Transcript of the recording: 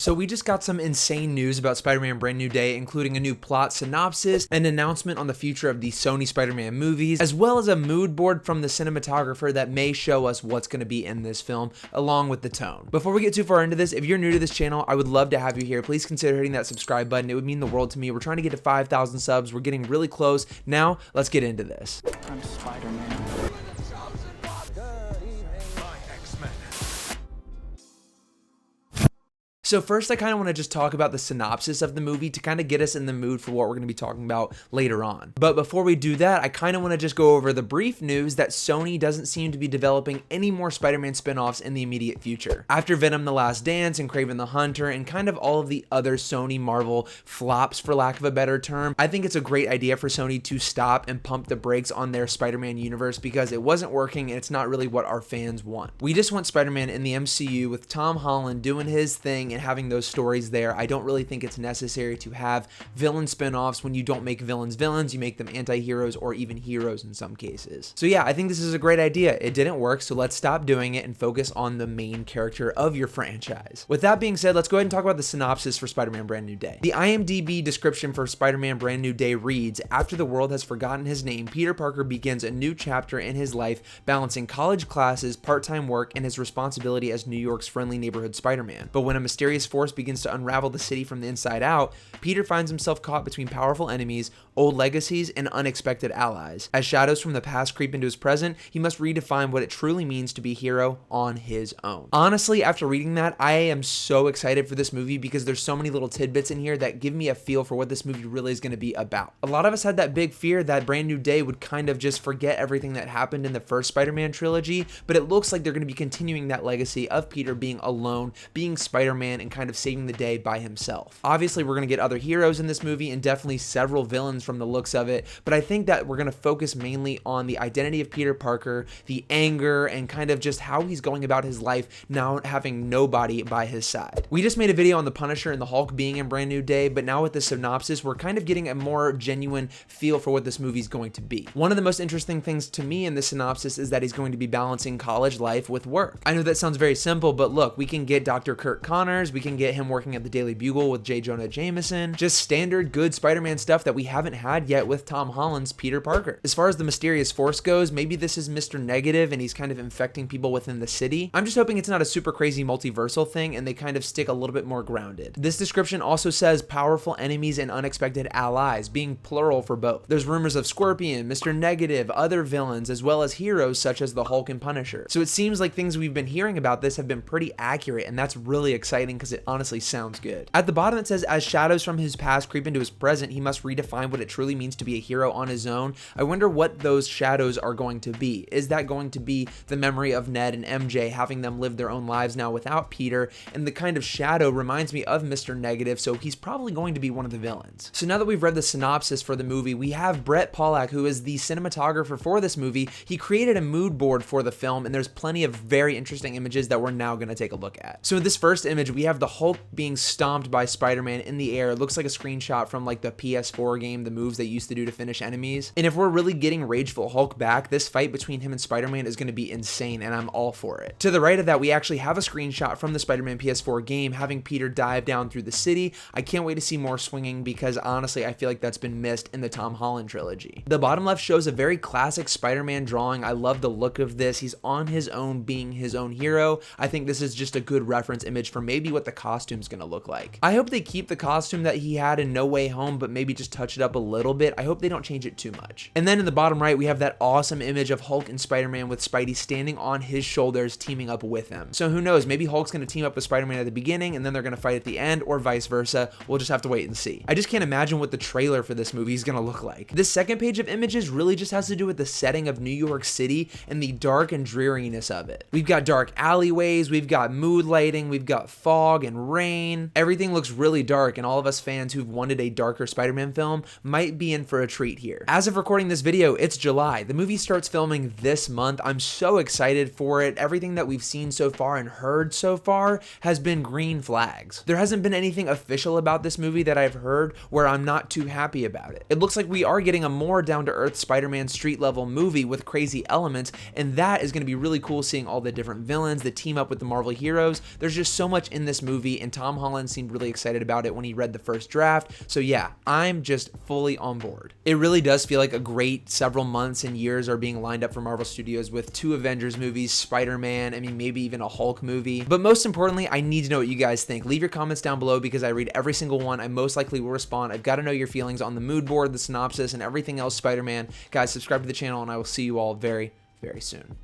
So we just got some insane news about Spider-Man Brand New Day, including a new plot synopsis, an announcement on the future of the Sony Spider-Man movies, as well as a mood board from the cinematographer that may show us what's going to be in this film, along with the tone. Before we get too far into this, if you're new to this channel, I would love to have you here. Please consider hitting that subscribe button. It would mean the world to me. We're trying to get to 5,000 subs. We're getting really close. Now, let's get into this. I'm Spider-Man. So first, I kind of want to just talk about the synopsis of the movie to kind of get us in the mood for what we're going to be talking about later on. But before we do that, I kind of want to just go over the brief news that Sony doesn't seem to be developing any more Spider-Man spin-offs in the immediate future. After Venom: The Last Dance and Kraven the Hunter and kind of all of the other Sony Marvel flops, for lack of a better term, I think it's a great idea for Sony to stop and pump the brakes on their Spider-Man universe because it wasn't working and it's not really what our fans want. We just want Spider-Man in the MCU with Tom Holland doing his thing and having those stories there. I don't really think it's necessary to have villain spin-offs. When you don't make villains villains, you make them anti-heroes or even heroes in some cases. So yeah, I think this is a great idea. It didn't work, so let's stop doing it and focus on the main character of your franchise. With that being said, let's go ahead and talk about the synopsis for Spider-Man Brand New Day. The IMDb description for Spider-Man Brand New Day reads, after the world has forgotten his name, Peter Parker begins a new chapter in his life, balancing college classes, part-time work, and his responsibility as New York's friendly neighborhood Spider-Man. But when a mysterious force begins to unravel the city from the inside out, Peter finds himself caught between powerful enemies, old legacies, and unexpected allies. As shadows from the past creep into his present, he must redefine what it truly means to be a hero on his own. Honestly, after reading that, I am so excited for this movie because there's so many little tidbits in here that give me a feel for what this movie really is going to be about. A lot of us had that big fear that Brand New Day would kind of just forget everything that happened in the first Spider-Man trilogy, but it looks like they're going to be continuing that legacy of Peter being alone, being Spider-Man, and kind of saving the day by himself. Obviously, we're going to get other heroes in this movie and definitely several villains from the looks of it, but I think that we're going to focus mainly on the identity of Peter Parker, the anger, and kind of just how he's going about his life now having nobody by his side. We just made a video on the Punisher and the Hulk being in Brand New Day, but now with the synopsis, we're kind of getting a more genuine feel for what this movie is going to be. One of the most interesting things to me in the synopsis is that he's going to be balancing college life with work. I know that sounds very simple, but look, we can get Dr. Kurt Connors, we can get him working at the Daily Bugle with J. Jonah Jameson, just standard good Spider-Man stuff that we haven't had yet with Tom Holland's Peter Parker. As far as the mysterious force goes, maybe this is Mr. Negative and he's kind of infecting people within the city. I'm just hoping it's not a super crazy multiversal thing and they kind of stick a little bit more grounded. This description also says powerful enemies and unexpected allies, being plural for both. There's rumors of Scorpion, Mr. Negative, other villains, as well as heroes such as the Hulk and Punisher. So it seems like things we've been hearing about this have been pretty accurate, and that's really exciting because it honestly sounds good. At the bottom it says, as shadows from his past creep into his present, he must redefine what it truly means to be a hero on his own. I wonder what those shadows are going to be. Is that going to be the memory of Ned and MJ, having them live their own lives now without Peter? And the kind of shadow reminds me of Mr. Negative, so he's probably going to be one of the villains. So now that we've read the synopsis for the movie, we have Brett Pollack, who is the cinematographer for this movie. He created a mood board for the film, and there's plenty of very interesting images that we're now going to take a look at. So in this first image, we have the Hulk being stomped by Spider-Man in the air. It looks like a screenshot from like the PS4 game, the moves they used to do to finish enemies. And if we're really getting Rageful Hulk back, this fight between him and Spider-Man is going to be insane, and I'm all for it. To the right of that, we actually have a screenshot from the Spider-Man PS4 game having Peter dive down through the city. I can't wait to see more swinging because honestly, I feel like that's been missed in the Tom Holland trilogy. The bottom left shows a very classic Spider-Man drawing. I love the look of this. He's on his own, being his own hero. I think this is just a good reference image for maybe what the costume's going to look like. I hope they keep the costume that he had in No Way Home, but maybe just touch it up a little bit. I hope they don't change it too much. And then in the bottom right, we have that awesome image of Hulk and Spider-Man with Spidey standing on his shoulders, teaming up with him. So who knows, maybe Hulk's going to team up with Spider-Man at the beginning and then they're going to fight at the end, or vice versa. We'll just have to wait and see. I just can't imagine what the trailer for this movie is going to look like. This second page of images really just has to do with the setting of New York City and the dark and dreariness of it. We've got dark alleyways, we've got mood lighting, we've got fog and rain. Everything looks really dark, and all of us fans who've wanted a darker Spider-Man film might be in for a treat here. As of recording this video, it's July. The movie starts filming this month. I'm so excited for it. Everything that we've seen so far and heard so far has been green flags. There hasn't been anything official about this movie that I've heard where I'm not too happy about it. It looks like we are getting a more down-to-earth Spider-Man street level movie with crazy elements, and that is going to be really cool, seeing all the different villains that team up with the Marvel heroes. There's just so much in this movie, and Tom Holland seemed really excited about it when he read the first draft. So yeah, I'm just fully on board. It really does feel like a great several months and years are being lined up for Marvel Studios with 2 Avengers movies, Spider-Man, I mean, maybe even a Hulk movie. But most importantly, I need to know what you guys think. Leave your comments down below because I read every single one. I most likely will respond. I've got to know your feelings on the mood board, the synopsis, and everything else Spider-Man. Guys, subscribe to the channel, and I will see you all very, very soon.